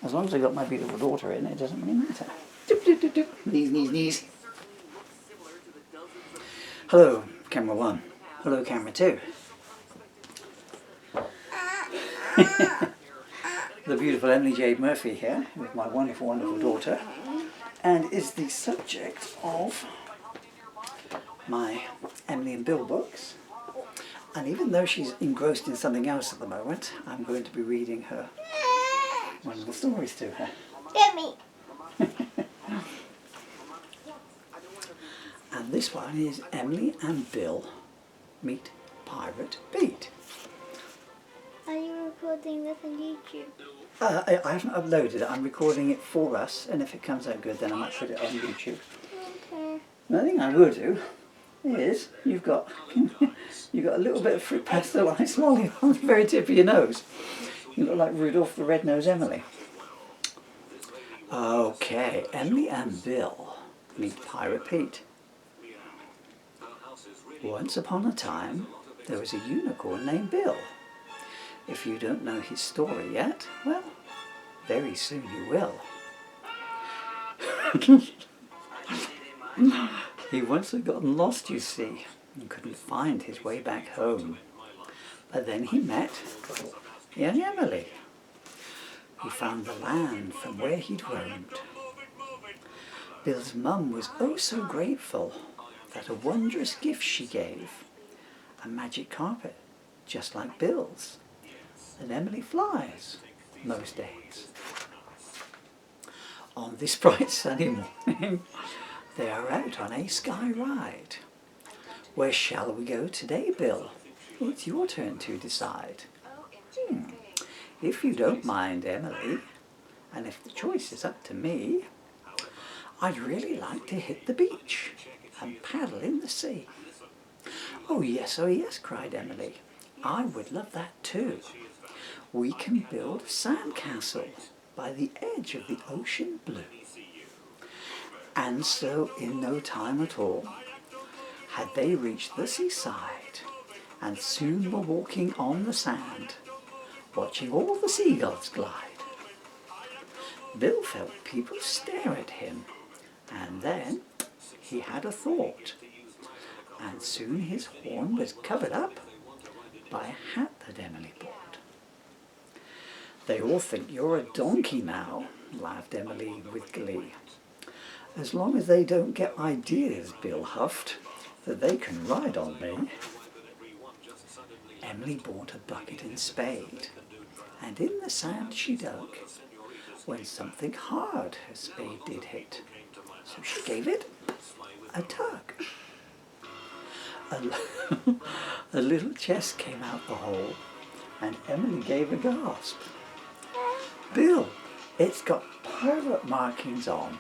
As long as I got my beautiful daughter in, it doesn't really matter. Doop, doop, doop, doop. Knees, knees, knees. Hello, camera 1. Hello, camera 2. The beautiful Emily Jade Murphy here with my wonderful, wonderful daughter, and is the subject of my Emily and Bill books. And even though she's engrossed in something else at the moment, I'm going to be reading her wonderful stories to her. Get me. And this one is Emily and Bill Meet Pirate Pete. Are you recording this on YouTube? I haven't uploaded it. I'm recording it for us, and if it comes out good, then I might put it on YouTube. Okay. The thing I will do is you've got a little bit of fruit pastel smiley on the very tip of your nose. You look like Rudolph the Red-Nosed Emily. Okay, Emily and Bill Meet Pirate Pete. Once upon a time, there was a unicorn named Bill. If you don't know his story yet, well, very soon you will. He once had gotten lost, you see, and couldn't find his way back home. But then he met young Emily, who found the land from where he'd roamed. Bill's mum was oh so grateful that a wondrous gift she gave, a magic carpet just like Bill's, and Emily flies most days. On this bright sunny morning, they are out on a sky ride. Where shall we go today, Bill? It's your turn to decide. If you don't mind, Emily, and if the choice is up to me, I'd really like to hit the beach and paddle in the sea. Oh yes, cried Emily. I would love that too. We can build a sandcastle by the edge of the ocean blue. And so, in no time at all, had they reached the seaside, and soon were walking on the sand, watching all the seagulls glide. Bill felt people stare at him, and then he had a thought, and soon his horn was covered up by a hat that Emily bought. They all think you're a donkey now, laughed Emily with glee. As long as they don't get ideas, Bill huffed, that they can ride on me. Emily bought a bucket and spade, and in the sand she dug, when something hard her spade did hit. So she gave it a tug. A little chest came out the hole, and Emily gave a gasp. Bill, it's got pirate markings on,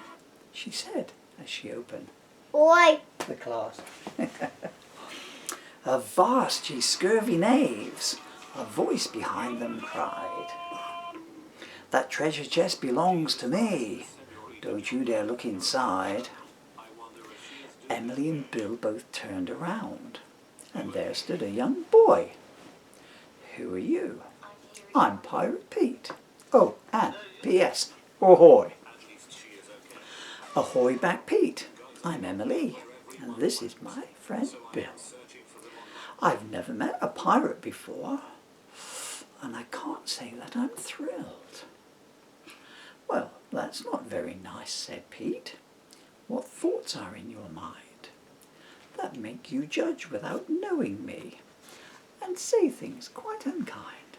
she said as she opened Oi! the clasp. Avast, ye scurvy knaves, a voice behind them cried. That treasure chest belongs to me. Don't you dare look inside. Emily and Bill both turned around, and there stood a young boy. Who are you? I'm Pirate Pete. Oh, and P.S. Ahoy. Ahoy back, Pete. I'm Emily, and this is my friend Bill. I've never met a pirate before, and I can't say that I'm thrilled. Well, that's not very nice, said Pete. What thoughts are in your mind that make you judge without knowing me and say things quite unkind?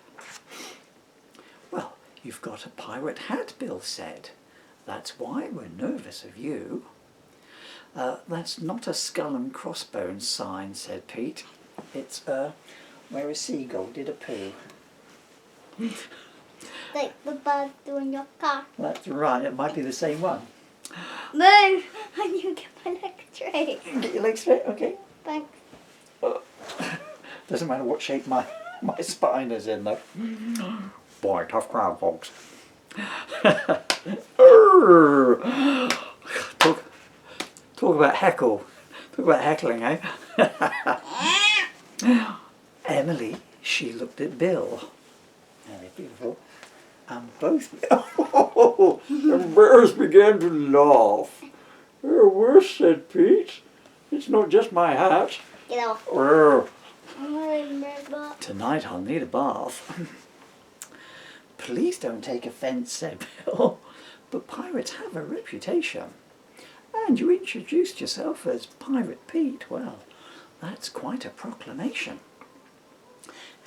Well, you've got a pirate hat, Bill said. That's why we're nervous of you. That's not a skull and crossbones sign, said Pete. It's where a seagull did a poo. Like the bird doing your car. That's right, it might be the same one. Move! I need to get my leg straight. Get your legs straight, okay. Thanks. Doesn't matter what shape my spine is in though. Boy, tough crowd, folks. Talk about heckle. Talk about heckling, eh? Emily, she looked at Bill. Very beautiful. And both the bears began to laugh. "Oh, worse," said Pete. "It's not just my hat." Get off. "Arr, Remember. tonight I'll need a bath." "Please don't take offence," said Bill, "but pirates have a reputation. And you introduced yourself as Pirate Pete. Well, that's quite a proclamation.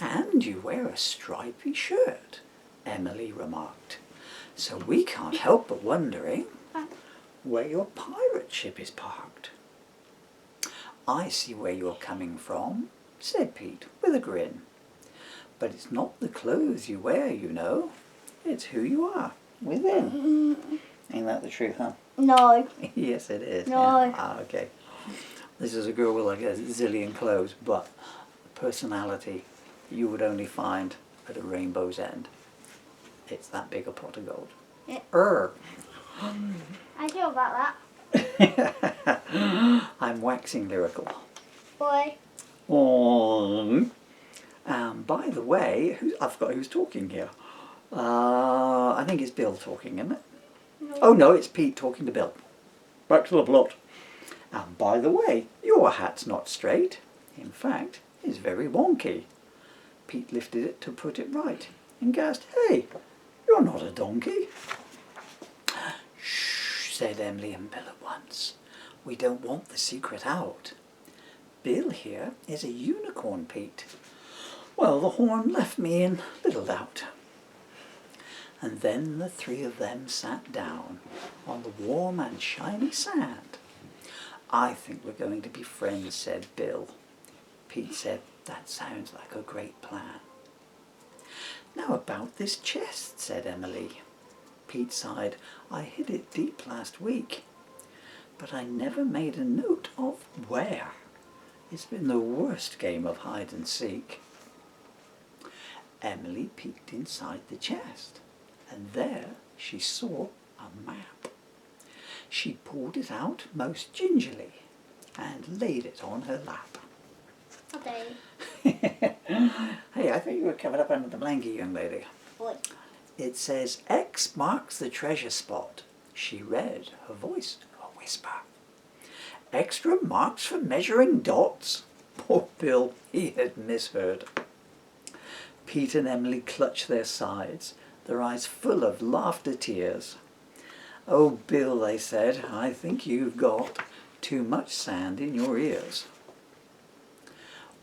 And you wear a stripy shirt," Emily remarked. "So we can't help but wondering where your pirate ship is parked." "I see where you're coming from," said Pete with a grin. "But it's not the clothes you wear, you know. It's who you are within." Ain't that the truth, huh? No. Yes, it is. No. Yeah. Ah, okay. This is a girl with like a zillion clothes, but personality you would only find at a rainbow's end. It's that big a pot of gold. Yeah. I feel about that. I'm waxing lyrical. Boy. Oh. By the way, I forgot who's talking here. I think it's Bill talking, isn't it? No. Oh no, it's Pete talking to Bill. Back to the plot. "And by the way, your hat's not straight. In fact, it's very wonky." Pete lifted it to put it right and gasped, "Hey, you're not a donkey." "Shh," said Emily and Bill at once. "We don't want the secret out. Bill here is a unicorn, Pete." Well, the horn left me in little doubt. And then the three of them sat down on the warm and shiny sand. "I think we're going to be friends," said Bill. Pete said, "That sounds like a great plan." "Now about this chest," said Emily. Pete sighed. "I hid it deep last week, but I never made a note of where. It's been the worst game of hide and seek." Emily peeked inside the chest, and there she saw a map. She pulled it out most gingerly and laid it on her lap. Okay. Hey, I thought you were covered up under the blanket, young lady. What? "It says X marks the treasure spot," she read, her voice a whisper. "Extra marks for measuring dots?" Poor Bill, he had misheard. Pete and Emily clutched their sides, their eyes full of laughter tears. "Oh, Bill," they said, "I think you've got too much sand in your ears."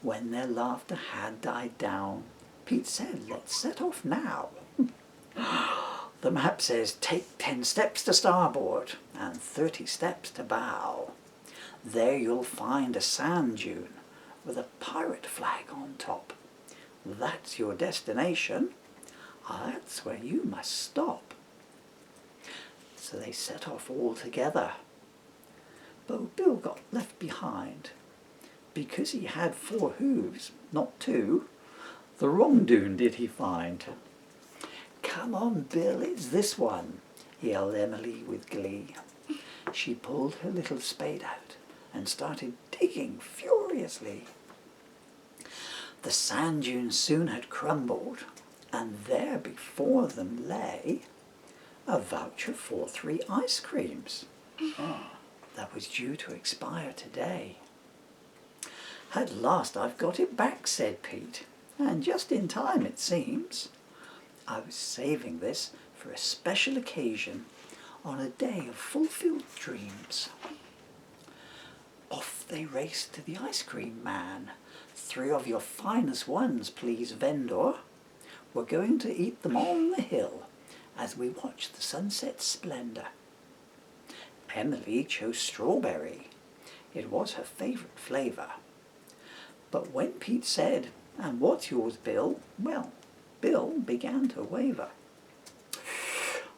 When their laughter had died down, Pete said, "Let's set off now." "The map says take 10 steps to starboard and 30 steps to bow. There you'll find a sand dune with a pirate flag on top. That's your destination. That's where you must stop." So they set off all together. But Bill got left behind. Because he had 4 hooves, not 2, the wrong dune did he find. "Come on, Bill, it's this one," yelled Emily with glee. She pulled her little spade out and started digging furiously. The sand dunes soon had crumbled, and there before them lay a voucher for 3 ice creams. That was due to expire today. "At last I've got it back," said Pete, "and just in time it seems. I was saving this for a special occasion on a day of fulfilled dreams." Off they raced to the ice cream man. "3 of your finest ones, please, vendor. We're going to eat them on the hill as we watch the sunset splendor." Emily chose strawberry. It was her favourite flavour. But when Pete said, "And what's yours, Bill?" well, Bill began to waver.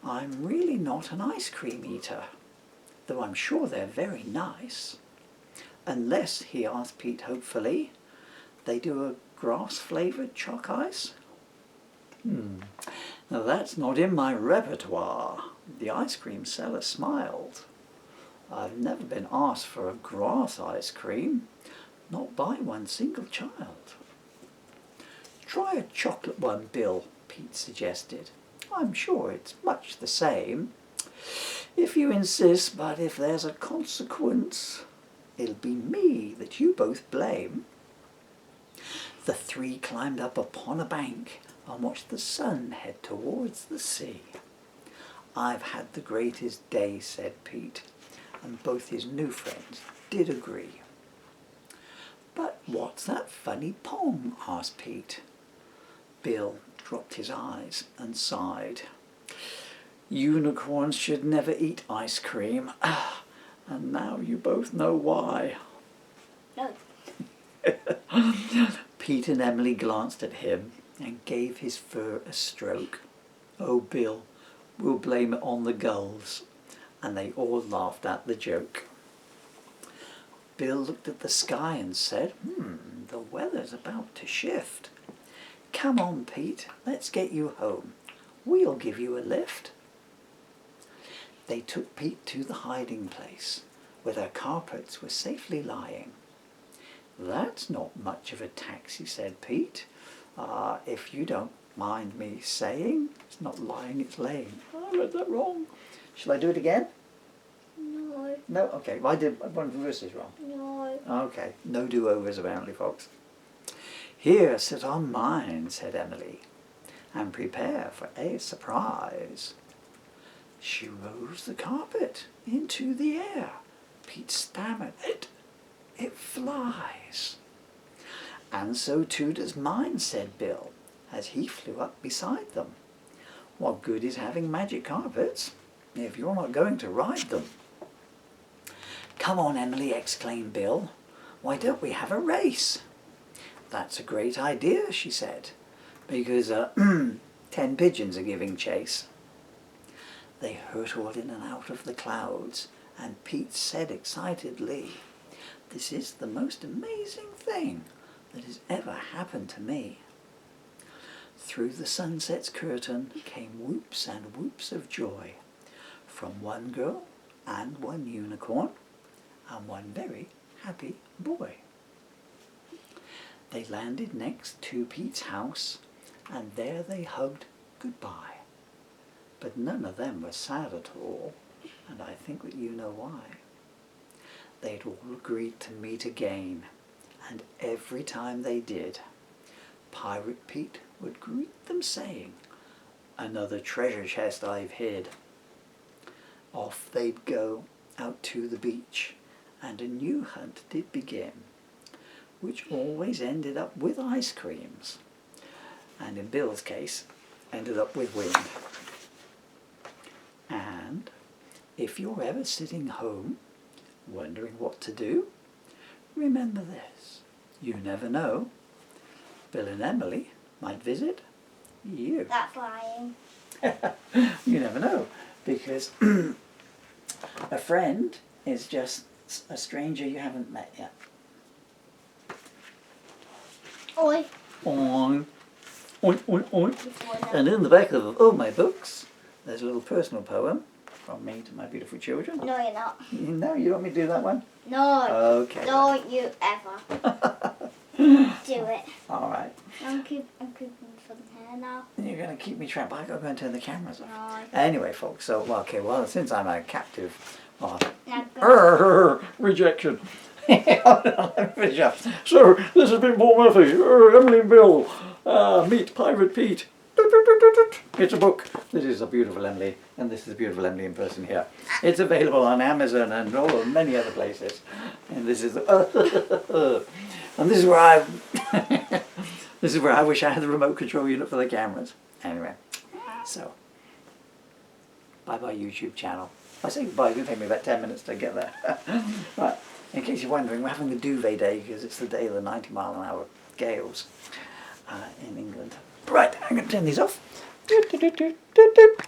"I'm really not an ice cream eater, though I'm sure they're very nice. Unless," he asked Pete hopefully, "they do a grass-flavoured chalk ice?" Now that's not in my repertoire." The ice cream seller smiled. "I've never been asked for a grass ice cream, not by one single child." "Try a chocolate one, Bill," Pete suggested. I'm sure it's much the same. If you insist, but if there's a consequence, it'll be me that you both blame. The three climbed up upon a bank and watched the sun head towards the sea. I've had the greatest day, said Pete, and both his new friends did agree. But what's that funny pong? Asked Pete. Bill dropped his eyes and sighed. Unicorns should never eat ice cream, and now you both know why. No. Pete and Emily glanced at him and gave his fur a stroke. Oh, Bill, we'll blame it on the gulls. And they all laughed at the joke. Bill looked at the sky and said, the weather's about to shift. Come on, Pete, let's get you home. We'll give you a lift. They took Pete to the hiding place, where their carpets were safely lying. That's not much of a taxi, said Pete. If you don't mind me saying. It's not lying, it's laying. I read that wrong. Shall I do it again? No. No? Okay, well, I did one of the verses wrong. No. Okay, no do-overs apparently, folks. Here, sit on mine, said Emily, and prepare for a surprise. She rose the carpet into the air. Pete stammered, it flies. And so too does mine, said Bill, as he flew up beside them. What good is having magic carpets if you're not going to ride them? Come on, Emily, exclaimed Bill. Why don't we have a race? That's a great idea, she said, because 10 pigeons are giving chase. They hurtled in and out of the clouds, and Pete said excitedly, this is the most amazing thing that has ever happened to me. Through the sunset's curtain came whoops and whoops of joy from one girl and one unicorn and one very happy boy. They landed next to Pete's house, and there they hugged goodbye. But none of them were sad at all, and I think that you know why. They'd all agreed to meet again, and every time they did, Pirate Pete would greet them saying, another treasure chest I've hid. Off they'd go out to the beach, and a new hunt did begin, which always ended up with ice creams, and in Bill's case, ended up with wind. And if you're ever sitting home, wondering what to do, remember this, you never know, Bill and Emily might visit you. That's lying. You never know, because a friend is just a stranger you haven't met yet. Oi. Oink, oink, oink, oink. And in the back of all my books, there's a little personal poem from me to my beautiful children. No, you're not. No, you want me to do that one? No. Okay. Don't you ever do it. All right. I'm keeping for the hair now. You're going to keep me trapped. I've got to go and turn the cameras off. No. Anyway, folks, so, well, since I'm a captive, Now go. rejection. Hold on, let me finish up. So, this has been Paul Murphy, Emily and Bill, meet Pirate Pete. It's a book. This is a beautiful Emily, and this is a beautiful Emily in person here. It's available on Amazon and all many other places. And this is, and this is where I, this is where I wish I had the remote control unit for the cameras. Anyway, so, bye-bye YouTube channel. I say goodbye, it's going to take me about 10 minutes to get there. Right, in case you're wondering, we're having a duvet day because it's the day of the 90-mile-an-hour gales in England. Right, I'm going to turn these off.